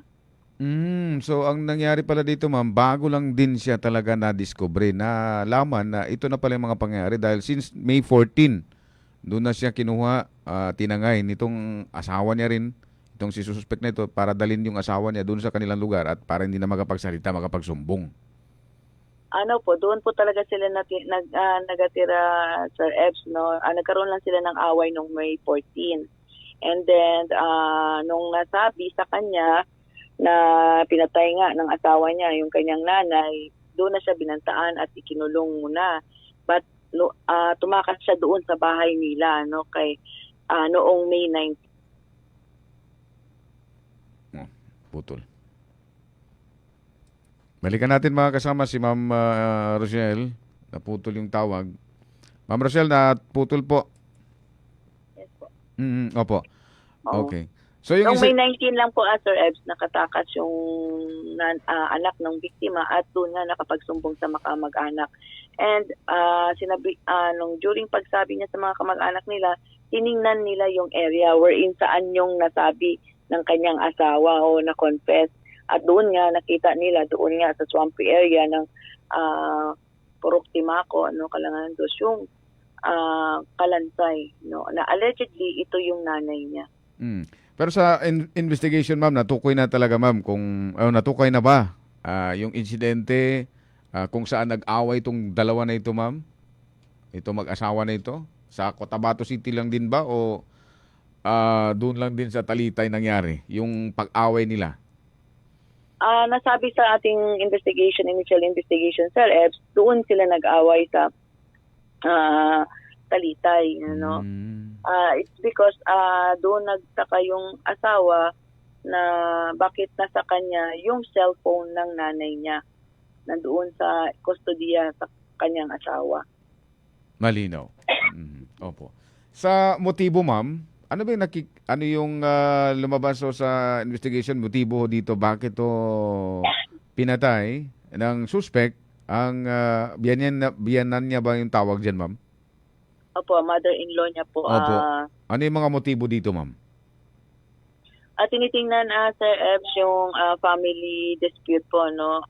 [SPEAKER 4] So ang nangyari pala dito, ma'am, bago lang din siya talaga na-discover, na laman na ito na pala yung mga pangyayari dahil since May 14, doon na siya kinuha, tinangay nitong asawa niya rin, itong si suspect na ito, para dalhin yung asawa niya doon sa kanilang lugar at para hindi na makapagsalita, makapagsumbong. Ano po, doon po talaga sila nagatira, Sir Ebs, no? Nagkaroon lang sila ng away noong May 14. And then, nung nasabi sa kanya na pinatay nga ng asawa niya yung kanyang nanay, doon na siya binantaan at ikinulong muna. But tumakas siya doon sa bahay nila, no, kay noong May 19. Putol. Balikan natin mga kasama si Ma'am Rochelle. Naputol yung tawag. Ma'am Rochelle, naputol po.
[SPEAKER 5] Yes po.
[SPEAKER 4] Opo.
[SPEAKER 5] Oo.
[SPEAKER 4] Okay. So yung
[SPEAKER 5] May 19 lang po, Sir Ebs, nakatakas yung anak ng biktima at doon nga nakapagsumbong sa makamag-anak. And sinabi, during pagsabi niya sa mga kamag-anak nila, tiningnan nila yung area wherein saan yung nasabi ng kanyang asawa o na-confess. At doon nga nakita nila, doon nga sa swampy area ng Purok Timaco, Kalanganan 2, yung kalansay, na allegedly ito yung nanay niya.
[SPEAKER 4] Pero sa investigation, ma'am, natukoy na talaga, ma'am, kung natukoy na ba yung insidente, kung saan nag-away itong dalawa na ito, ma'am? Ito mag-asawa na ito? Sa Cotabato City lang din ba o doon lang din sa Talitay nangyari yung pag-away nila?
[SPEAKER 5] Nasabi sa ating initial investigation, Sir Ebs, doon sila nag-away sa Talitay, It's because doon nagtaka yung asawa na bakit nasa kanya yung cellphone ng nanay niya nandoon sa kustodiya sa kanyang asawa.
[SPEAKER 4] Malinaw. Opo. Sa motibo, ma'am, ano ba yung ano yung lumabas ho sa investigation motibo ho dito? Bakit to pinatay ng suspect? Ang biyanan niya ba yung tawag dyan, ma'am?
[SPEAKER 5] Opo, mother-in-law niya po.
[SPEAKER 4] Opo. Ano yung mga motibo dito, ma'am?
[SPEAKER 5] At tinitingnan Sir Ebs yung family dispute po, no?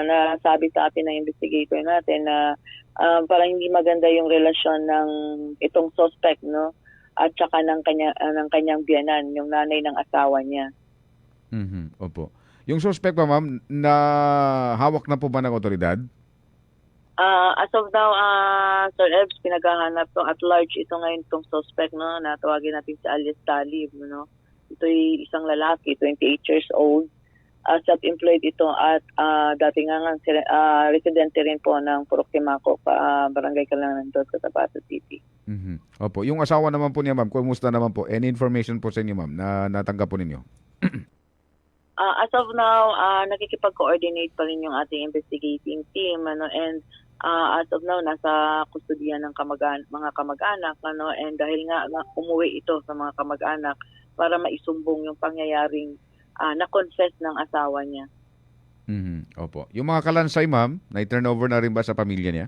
[SPEAKER 5] Nasabi sa atin ng investigator natin na parang hindi maganda yung relasyon ng itong suspect, no? At saka ng kanyang biyanan, yung nanay ng asawa niya.
[SPEAKER 4] Opo. Yung suspect ba, ma'am, na hawak na po ba ng otoridad?
[SPEAKER 5] As of now, Sir Ebs, pinaghahanap to at large ito ngayon itong suspect, no? Na tawagin natin si alias Talib, no? Ito'y isang lalaki, 28 years old. Self-employed ito at dati nga residente rin po ng Purok Timaco, Barangay Kalanganan, Cotabato City.
[SPEAKER 4] Opo. Yung asawa naman po niya, ma'am, kumusta naman po? Any information po sa inyo, ma'am, na natanggap po ninyo?
[SPEAKER 5] As of now, nakikipag-coordinate pa rin yung ating investigating team, ano, and as of now, nasa kustodiya ng mga kamag-anak, ano, and dahil nga umuwi ito sa mga kamag-anak para maisumbong yung pangyayaring na-confess ng asawa niya.
[SPEAKER 4] Opo. Yung mga kalansay, ma'am, na-turnover na rin ba sa pamilya niya?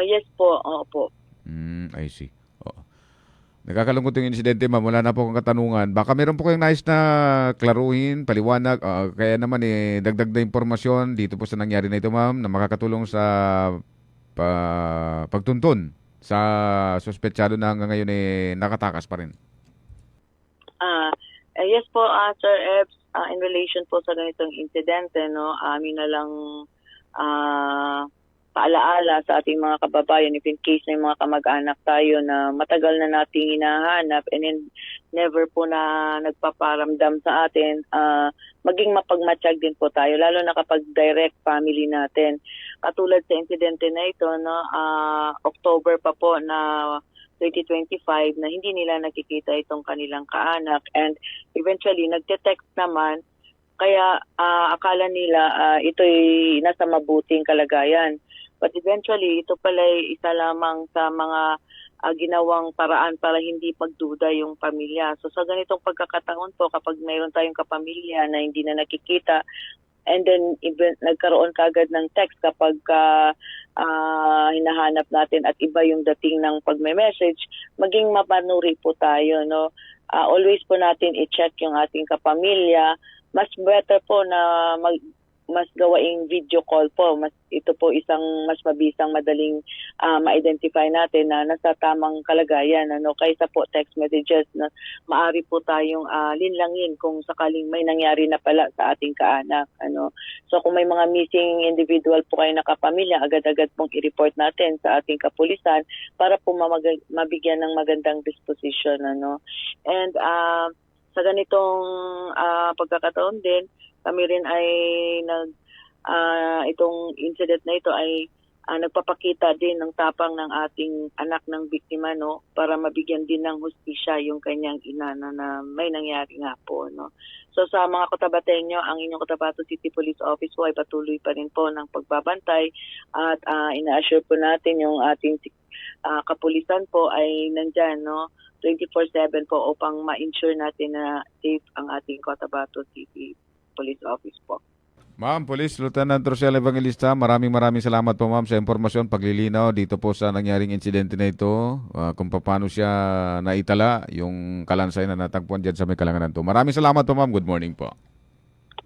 [SPEAKER 5] Yes po, opo.
[SPEAKER 4] I see. Oo. Nakakalungkot yung insidente, ma'am. Wala na po akong katanungan. Baka meron po kayong nais na klaruhin, paliwanag. Kaya naman, dagdag na impormasyon dito po sa nangyari na ito, ma'am, na makakatulong sa pagtuntun sa suspetsado na hanggang ngayon nakatakas pa rin.
[SPEAKER 5] Yes po, Sir Ebs, in relation po sa ganitong insidente, no, amin na lang paalaala sa ating mga kababayan if in case na yung mga kamag-anak tayo na matagal na nating hinahanap and then never po na nagpaparamdam sa atin, maging mapagmatsyag din po tayo, lalo na kapag direct family natin. Katulad sa insidente na ito, no, October pa po na 2025 na hindi nila nakikita itong kanilang kaanak and eventually nagte-text naman kaya akala nila ito'y nasa mabuting kalagayan. But eventually ito pala isa lamang sa mga ginawang paraan para hindi pagduda yung pamilya. So sa ganitong pagkakataon po kapag mayroon tayong kapamilya na hindi na nakikita and then nagkaroon kagad ng text kapag hinahanap natin at iba yung dating ng pagme-message, maging mapanuri po tayo, no? Always po natin i-check yung ating kapamilya. Mas better po na mas gawaing video call po. Ito po isang mas mabisang madaling ma-identify natin na nasa tamang kalagayan, ano, kaysa po text messages na maari po tayong linlangin kung sakaling may nangyari na pala sa ating kaanak, ano. So kung may mga missing individual po kayo na kapamilya, agad-agad pong i-report natin sa ating kapulisan para po mabigyan ng magandang disposition, ano. And sa ganitong pagkakataon din, kami rin ay itong incident na ito ay nagpapakita din ng tapang ng ating anak ng biktima, no, para mabigyan din ng hustisya yung kanyang ina na may nangyari nga po, no. So sa mga Cotabateño, ang inyong Cotabato City Police Office po ay patuloy pa rin po ng pagbabantay at ina-assure po natin yung ating kapulisan po ay nandyan, no, 24/7 po upang ma-ensure natin na safe ang ating Cotabato City Police Office po.
[SPEAKER 4] Ma'am, Police Lieutenant Rosel Evangelista, maraming salamat po, ma'am, sa impormasyon, paglilinaw dito po sa nangyaring insidente na ito, kung paano siya naitala, yung kalansay na natagpuan dyan sa may Kalanganan to. Maraming salamat po, ma'am. Good morning po.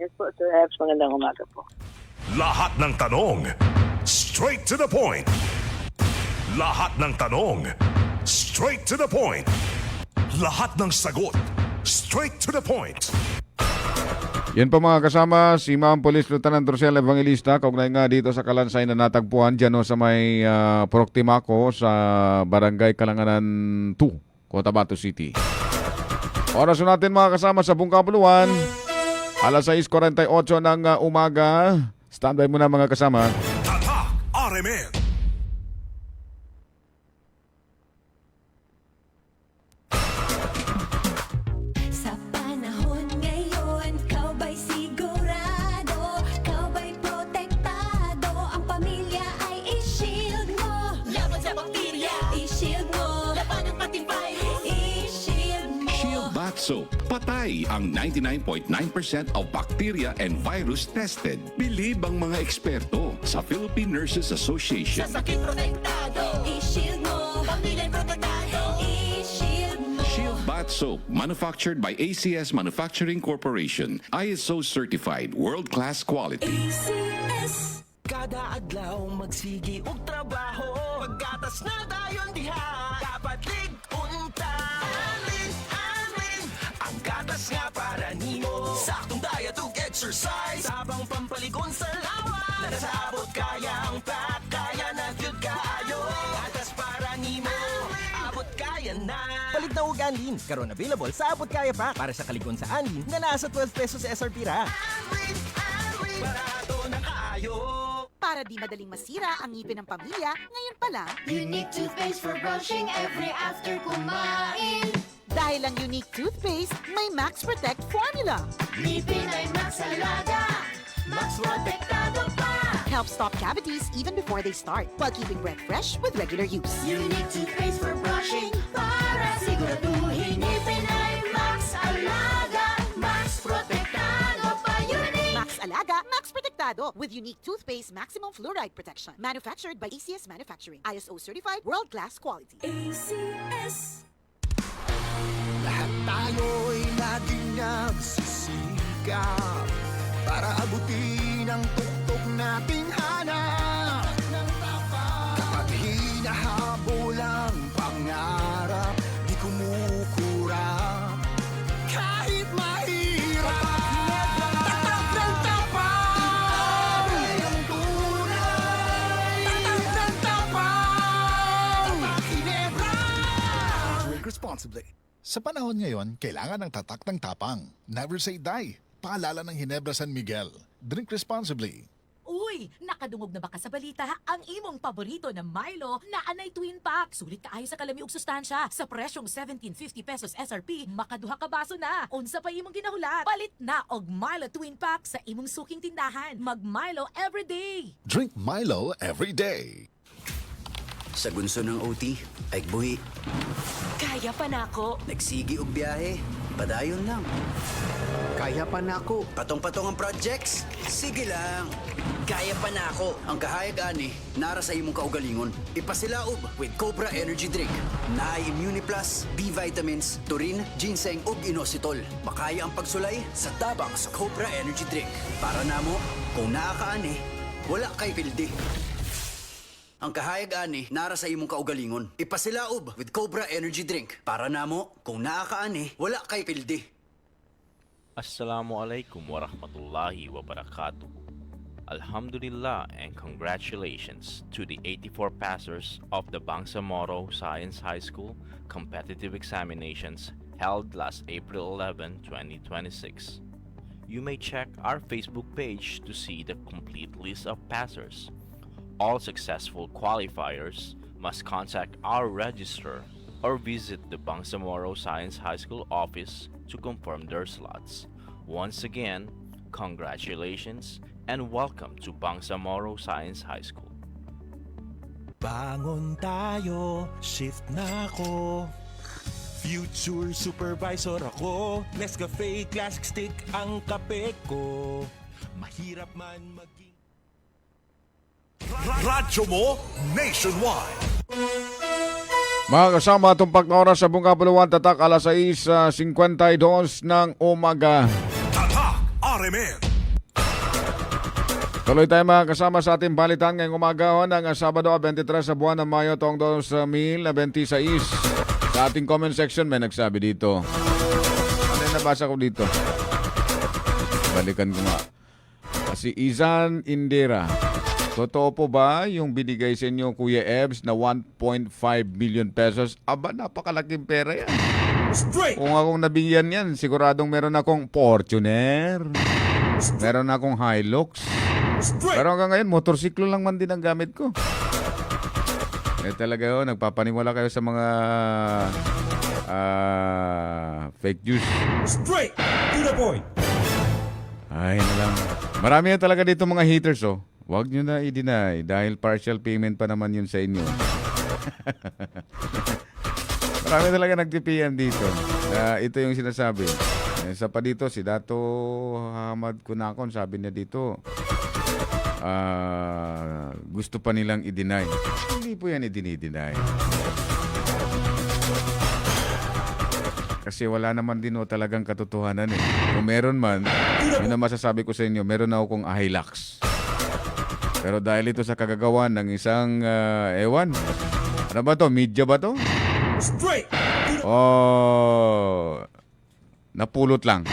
[SPEAKER 5] Yes po, Sir Ebs. Magandang umaga po.
[SPEAKER 3] Lahat ng tanong, straight to the point. Lahat ng tanong, straight to the point. Lahat ng sagot, straight to the point.
[SPEAKER 4] Yan po mga kasama, si Ma'am Police Lieutenant Rosel Evangelista, kaugnay nga dito sa kalansay na natagpuan dyan sa may Purok Timaco sa Barangay Kalanganan 2, Cotabato City. Oras natin mga kasama sa buong kapuluan, alas 6:48 ng umaga. Standby muna mga kasama.
[SPEAKER 3] Tatak RMN.
[SPEAKER 6] Sa panahon Soap. Patay ang 99.9% of bacteria and virus tested. Bilib ang mga eksperto sa Philippine Nurses Association.
[SPEAKER 7] Sa sakit protektado, i-shield mo. Pamilya protektado, i-shield mo.
[SPEAKER 6] Shield Bath Soap, manufactured by ACS Manufacturing Corporation. ISO certified, world-class quality.
[SPEAKER 7] ACS.
[SPEAKER 8] Kada adlaw magsigi og trabaho, pagkatas na dayon diha, dapat lig-unta. Alin, ang gatas nga para nimo. Saktong diet ug exercise, sabang pampaligon sa lawa. Nasabot kaya ang pack, kaya na gyud kaayo. Gatas para nimo, abot kaya na. Palit na og Anlin, karon available sa abot kaya pack para sa kaligon sa Anlin nga nasa 12 pesos SRP ra. Alin, barato na kaayo.
[SPEAKER 9] Para di madaling masira ang ngipin ng pamilya, ngayon pa lang,
[SPEAKER 7] Unique toothpaste for brushing every after kumain.
[SPEAKER 9] dahil ang unique toothpaste, may Max Protect formula.
[SPEAKER 7] Ngipin ay Max Alaga, Max Protektado pa.
[SPEAKER 9] Helps stop cavities even before they start, while keeping breath fresh with regular use.
[SPEAKER 7] Unique toothpaste for brushing para siguraduhin ngipin ay Max Alaga, Max Protektado pa. Unique.
[SPEAKER 9] Max Alaga, Max Protectado with unique toothpaste maximum fluoride protection. Manufactured by ACS Manufacturing. ISO certified world-class quality.
[SPEAKER 7] ACS.
[SPEAKER 8] Lahat tayo'y laging nagsisikap para abutin ang tuktok nating hanap. Kapag hinahabol ang pangarap, di kumukurap kahit mahirap. Tatak ng tapang, ang tunay. Tatak ng tapang, Ginebra.
[SPEAKER 10] Drink responsibly. Sa panahon ngayon, kailangan ng tatak ng tapang. Never say die. Paalala ng Ginebra San Miguel. Drink responsibly.
[SPEAKER 11] Uy, nakadungog na ba ka sa balita? Ang imong paborito na Milo na anay twin pack. Sulit kaayo sa kalami ug sustansya. Sa presyong 17.50 pesos SRP, makaduha ka baso na. Unsa pa imong ginahulat? Palit na og Milo twin pack sa imong suking tindahan. Mag Milo everyday.
[SPEAKER 10] Drink Milo every day.
[SPEAKER 12] Sa gunso ng OT, ay buhi.
[SPEAKER 11] Kaya pa nako.
[SPEAKER 12] Nagsigi og biyahe, padayon lang. Kaya pa nako. Patong-patong ang projects, sige lang. Kaya pa nako. Ang kahayag ani, nara sa imong kaugalingon. Ipasilaob with Cobra Energy Drink. Naay Immuniplus, B-vitamins, taurine, ginseng ug inositol. Makaya ang pagsulay sa tabang sa Cobra Energy Drink. Para namo, kung naa ka ani, wala kay pildi. Ang kahayag ani, nara sa imong kaugalingon. Ipasilaob with Cobra Energy Drink. Para namo, kung naa ka ani, wala kay pildi.
[SPEAKER 13] Assalamualaikum warahmatullahi wabarakatuh. Alhamdulillah and congratulations to the 84 passers of the Bangsamoro Science High School competitive examinations held last April 11, 2026. You may check our Facebook page to see the complete list of passers. All successful qualifiers must contact our registrar or visit the Bangsamoro Science High School office to confirm their slots. Once again, congratulations and welcome to Bangsamoro Science High School.
[SPEAKER 8] Bangon tayo, shift na ako. Future supervisor ako. Nescafe Classic Stick ang kape ko. Mahirap man maging...
[SPEAKER 3] Radyo mo nationwide.
[SPEAKER 4] Mga kasama, tumpak na oras sa buong kapuluan, tatak alas 6:52 ng umaga.
[SPEAKER 3] Tatak RMN.
[SPEAKER 4] Tuloy tayo mga kasama sa ating balitan ngayong umaga ng Sabado 23 sa buwan ng Mayo taong 2026. Sa ating comment section may nagsabi dito. Ano yung nabasa ko dito? Balikan ko nga. Si Izan Indira. Totoo po ba yung binigay sa inyo Kuya Ebs na 1.5 million pesos? Aba, napakalaking pera yan.
[SPEAKER 1] Straight.
[SPEAKER 4] Kung akong nabigyan yan, siguradong meron akong Fortuner. Meron akong Hilux. Pero hanggang ngayon, motorsiklo lang man din ang gamit ko. Eh talaga yun, nagpapaniwala kayo sa mga fake news.
[SPEAKER 1] Straight to the point.
[SPEAKER 4] Ay na lang. Marami yan talaga dito mga haters, oh. Huwag nyo na i-deny dahil partial payment pa naman yun sa inyo. Marami talaga nag-TPM dito. Ito yung sinasabi. Isa pa dito, si Dato Hamad Kunakon, sabi niya dito, gusto pa nilang i-deny. Hindi po yan i-deny. Kasi wala naman din talagang katotohanan eh. Kung meron man, yun ang masasabi ko sa inyo, meron na akong Hilux. Pero dahil ito sa kagagawan ng isang, ewan, ano ba to? Media ba to?
[SPEAKER 1] Straight.
[SPEAKER 4] Napulot lang.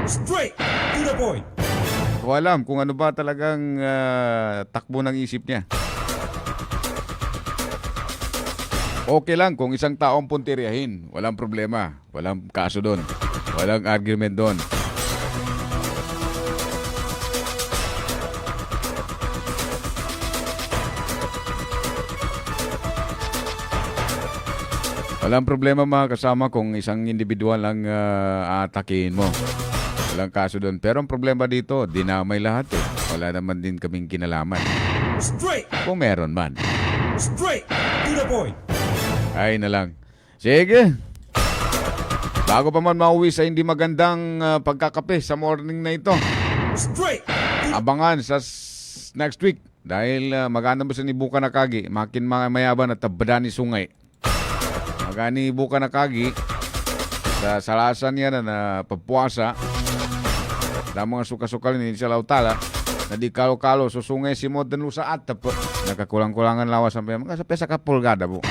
[SPEAKER 1] Straight to the point.
[SPEAKER 4] Ko alam kung ano ba talagang takbo ng isip niya. Okay lang kung isang taong puntiryahin. Walang problema. Walang kaso doon. Walang argument doon. Walang problema mga kasama kung isang individual lang atakihin mo. Walang kaso doon. Pero ang problema dito, dinamay lahat eh. Wala naman din kaming kinalaman.
[SPEAKER 1] Straight.
[SPEAKER 4] Kung meron man.
[SPEAKER 1] Straight to the point.
[SPEAKER 4] Ay na lang. Sige. Bago pa man mauwi sa hindi magandang pagkakape sa morning na ito.
[SPEAKER 1] Straight.
[SPEAKER 4] Abangan sa next week. Dahil magana mo sa nibuka na kagi. Makin mga mayaban at tabadani sungay. Magani buka na kagi. Sa salasan niya na pagpuasa. Dahil mga suka-sukal ni sa lautala. Na di kalo-kalo susungay si mo dan sa atap. Nakakulang-kulangan lawas sampai mga sa pesa kapulgada po.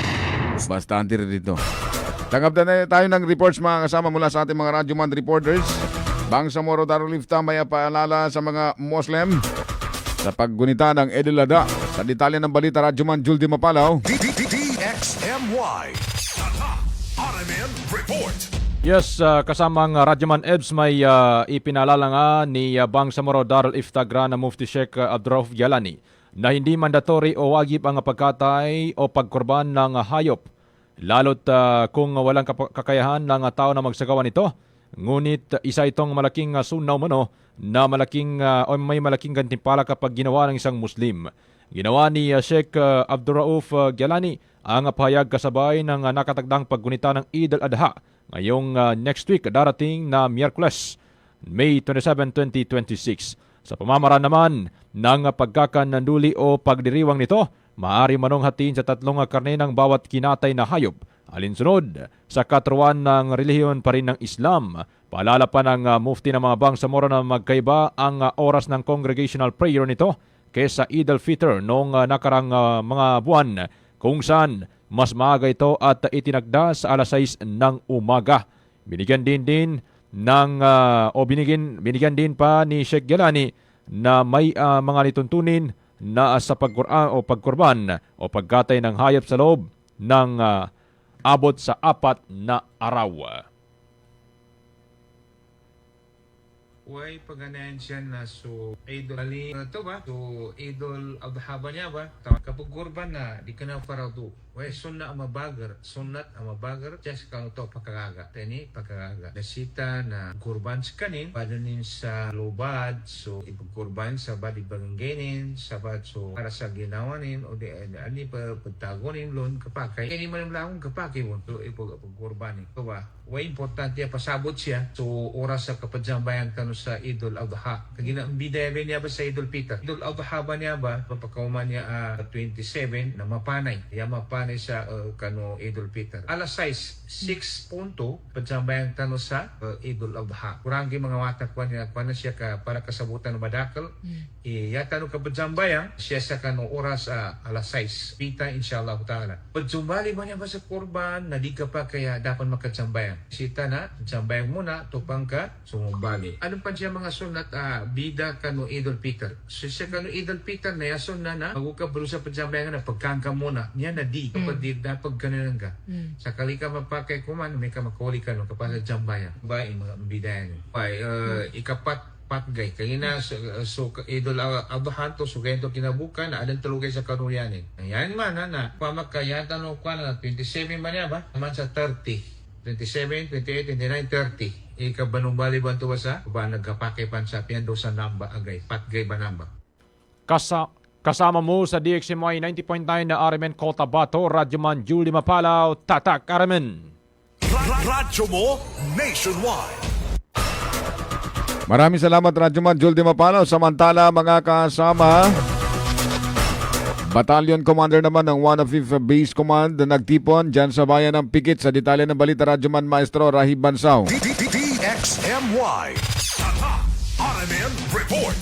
[SPEAKER 4] Basta antir dito. Tanggap na tayo ng reports mga kasama mula sa ating mga Radyo Man reporters. Bangsamoro Darul Ifta may paalala sa mga Muslim sa paggunita ng Eid al-Adha. Sa detalye ng balita, Radyo Man Juldi Mapalaw.
[SPEAKER 3] DXMY RMN Report.
[SPEAKER 14] Yes, kasamang Radyoman Ebs may ipinalala nga ni Bangsamoro Darul Ifta Grand Mufti Sheikh Abdurrauf Jalani na hindi mandatory o wagib ang pagkatay o pagkurban ng hayop, lalo't kung walang kakayahan ng tao na magsagawa nito. Ngunit isa itong malaking sunaw mano na may malaking gantimpala kapag ginawa ng isang Muslim. Ginawa ni Sheikh Abdurrauf Jalani ang pahayag kasabay ng nakatagdang paggunita ng Eid al-Adha ngayong next week darating na Miyerkules, May 27, 2026. Sa pamamaraan naman ng pagkakananduli o pagdiriwang nito, maaari manong hatiin sa 3 karne ng bawat kinatay na hayop, alinsunod sa katuruan ng relihiyon pa rin ng Islam. Paalala pa ng mufti ng mga Bangsamoro na magkaiba ang oras ng congregational prayer nito kaysa Eid al-Fitr noong nakarang mga buwan, kung saan mas maaga ito at itinagda sa alas 6 ng umaga. Binigyan din pa ni Sheikh Jalani na may mga lituntunin na sa pagkurban o pagkatay ng hayop sa loob ng abot sa 4 na araw.
[SPEAKER 15] Way paganayan siya na so idol ali to ba so idol adhaba niya ba kapag kurban na di ka na farado way sunna ang mabagar sunnat ang mabagar just kang to pagkagaga tani pagkagaga nasita na kurban sa kanin padanin sa lubad so ipagkurban sa badi baganggenin sabat so para sa ginawanin o di ani pa pagtagonin lon kapakay kani man lang kapakay mo so ipagkurban to ba way importante pasabot siya so oras sa kapadjambayan kanu sa Idul Adha. Kagina ang bidaya niya ba sa Idul Fitr? Idul Adha ba niya ba? Papakauman niya 27 na mapanay. Kaya mapanay sa kano Idul Fitr. Alas 6 punto padjambayan kanu sa Idul Adha. Kurang gi mga watak niya na siya ka para kasabutan ng badakal. Yata no kapadjambayan siya sa kano oras alas 6. Pita inshallah taala. Padjumbali ba niya ba sa kurban na di ka pa kaya dapat makajambayan. Sita na jambayan muna tupang ka sumumbali. Ano pa siya mga sunat bida kanu Idul Fitr. So siya kanu Idul Fitr na yason na magukab sa pajambayan na pagkangka muna. Niya na di kapag di dapat ganun ka. Sakali ka mapakay kuman may ka makuli ka no kapag sa jambayan. Ba mga bidayan. Ikapat patgay kaya na so Idul Adha to so ganito kinabukan na adan tulugay sa kanuyanin. Ayan man na pamakaya tanong ko na 27 man niya ba? Naman sa 30. 27, 28, 29, 30. Ikabanumbali ba ito sa? Ba nagkapake pan sa piyan do sa namba agay. Patgay ba namba?
[SPEAKER 14] Kasama mo sa DXMY 90.9 na RMN Cotabato, Radyoman Julie Mapalaw, Tatak RMN.
[SPEAKER 3] Radyo mo nationwide.
[SPEAKER 4] Maraming salamat, Radyoman Jul Di Mapalo. Samantala, mga kasama, Battalion Commander naman ng 105th Base Command na nagtipon dyan sa bayan ng Pikit. Sa detalye ng balita, Radyoman Maestro Rahib Bansao.
[SPEAKER 3] DXMY. Tatak RMN Report.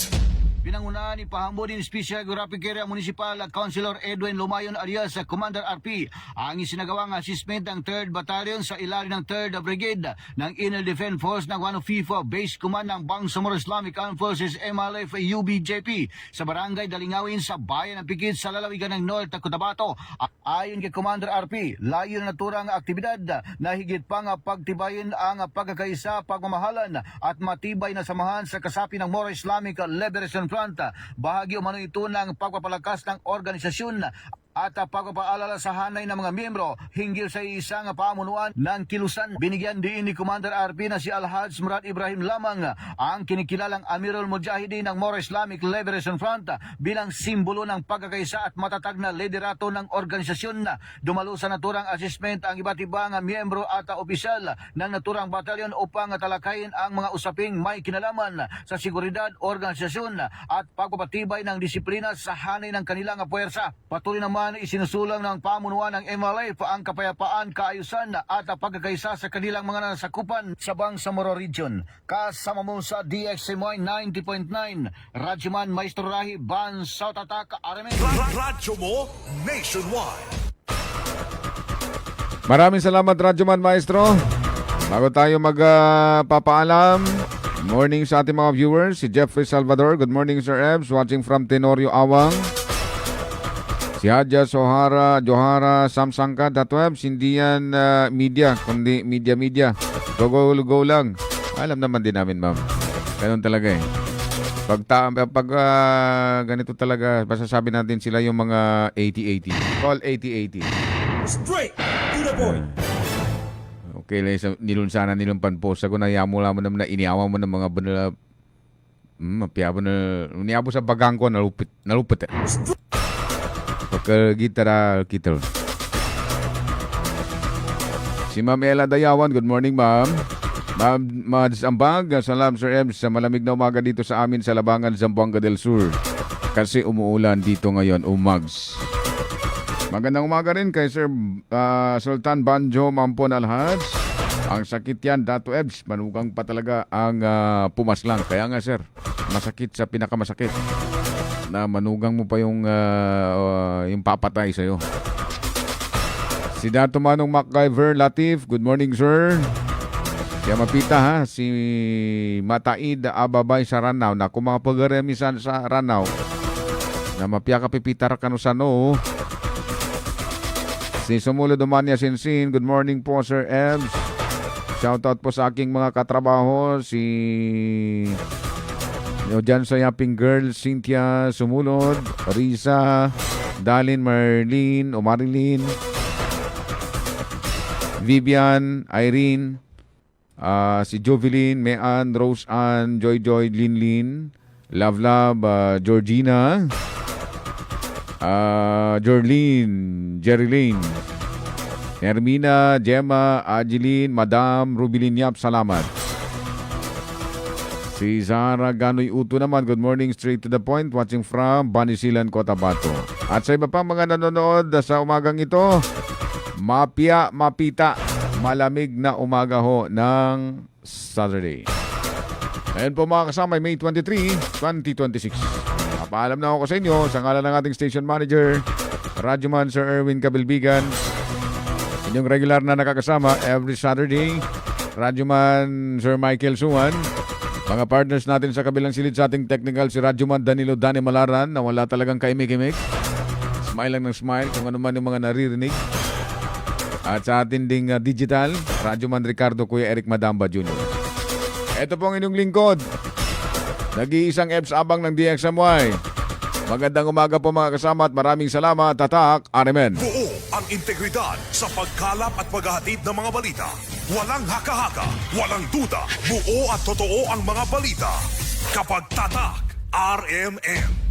[SPEAKER 16] Pinangunahan ni Pahambo din Special Geographic Area Municipal Councilor Edwin Lumayon alias Commander RP ang isinagawang assessment ng 3rd Battalion sa ilalim ng 3rd Brigade ng Inner Defense Force ng 105th Base Command ng Bangsamoro Islamic Armed Forces MLF UBJP sa Barangay Dalingawin sa bayan ng Pikit sa lalawigan ng North Cotabato. Ayon kay Commander RP, layo na naturang aktibidad na higit pang pagtibayin ang pagkakaisa, pagmamahalan at matibay na samahan sa kasapi ng Moro Islamic Liberation Front. Bahagi umano ito ng pagpapalakas ng organisasyon at pagpapaalala sa hanay ng mga miyembro hinggil sa isang pamunuan ng kilusan. Binigyan din ni Commander RP na si Alhaj Murad Ibrahim lamang ang kinikilalang Amirul Mujahideen ng Moro Islamic Liberation Front bilang simbolo ng pagkakaisa at matatag na liderato ng organisasyon. Dumalo sa naturang assessment ang iba't ibang miyembro at opisyal ng naturang batalyon upang talakayin ang mga usaping may kinalaman sa seguridad, organisasyon at pagpapatibay ng disiplina sa hanay ng kanilang puwersa. Patuloy naman isinusulang ng pamunuan ng MLF ang kapayapaan, kaayusan at pagkakaisa sa kanilang mga nasakupan sa Bangsamoro Region. Kasama mo sa DXMY 90.9, Radyoman Maestro Rahib Bansao Tatak RMN.
[SPEAKER 3] Radyo mo nationwide.
[SPEAKER 4] Maraming salamat, Radyoman Maestro. Bago tayo magpapaalam, morning sa ating mga viewers. Si Jeffrey Salvador. Good morning, Sir Ebs. Watching from Tenorio, Awang. Si Hadja Johara Samsangka Datwebs. Hindi yan media, kundi media. Go lang. Alam naman din namin, ma'am. Ganun talaga eh. Pag ganito talaga, masasabi natin sila yung mga 80-80. Call 80-80.
[SPEAKER 1] Straight to the point.
[SPEAKER 4] Okay, nilunsanan nilang panpost ako na yamo mo naman na iniawa mo ng mga banala. Mapiyabo na, uniabo sa bagang ko, nalupit eh. Pagkagitara, kita. Si Ma'am Ella Dayawan, good morning, ma'am. Ma'am Mads Ambag, salam Sir M, sa malamig na umaga dito sa amin sa Labangan, Zamboanga del Sur. Kasi umuulan dito ngayon, umags. Magandang umaga rin kay Sir Sultan Banjo Mampon Alhaj. Ang sakit yan, Dato Ebs. Manugang pa talaga ang pumaslang. Kaya nga sir, masakit sa pinakamasakit. Na manugang mo pa yung papatay sa'yo. Si Dato Manong MacGyver Latif, good morning sir. Kaya mapita ha, si Mataid Ababay sa Ranao. Na kung mga pagaremisan sa Ranao, na mapya ka pipitar ka no sa no. Si Sumulo Domania Sinsin, good morning po Sir Ebs. Shoutout po sa aking mga katrabaho, si dyan sa Yaping Girl, Cynthia Sumulod, Risa, Dalin, Marlene, o Marilyn, Vivian, Irene, si Jovelyn, Mean, Rose Ann, Joy, Linlin, Love, Georgina, Jorlene, Jerilyn, Hermina, Gemma, Ajeline, Madam, Rubilin Yap, salamat. Si Zara Ganoy Uto naman, good morning, straight to the point, watching from Banisilan, Cotabato. At sa iba pang mga nanonood sa umagang ito, mapita, malamig na umaga ho ng Saturday. Ngayon po mga kasama, May 23, 2026. Paalam na ako sa inyo sa ngalan ng ating station manager, Radyoman Sir Erwin Kabilbigan. Inyong regular na nakakasama every Saturday, Radyoman Sir Michael Suwan. Mga partners natin sa kabilang silid sa ating technical, si Radyoman Danilo Dani Malaran na wala talagang kaimik-imik. Smile lang ng smile kung ano man yung mga naririnig. At sa ating ding digital, Radyoman Ricardo Kuya Eric Madamba Jr. Ito po ang inyong lingkod. Nag-iisang Ebs Abang ng DXMY. Magandang umaga po mga kasama at maraming salamat. Tatak, RMN.
[SPEAKER 3] Buo ang integridad sa pagkalap at paghahatid ng mga balita. Walang haka-haka, walang duda. Buo at totoo ang mga balita. Kapag Tatak, RMN.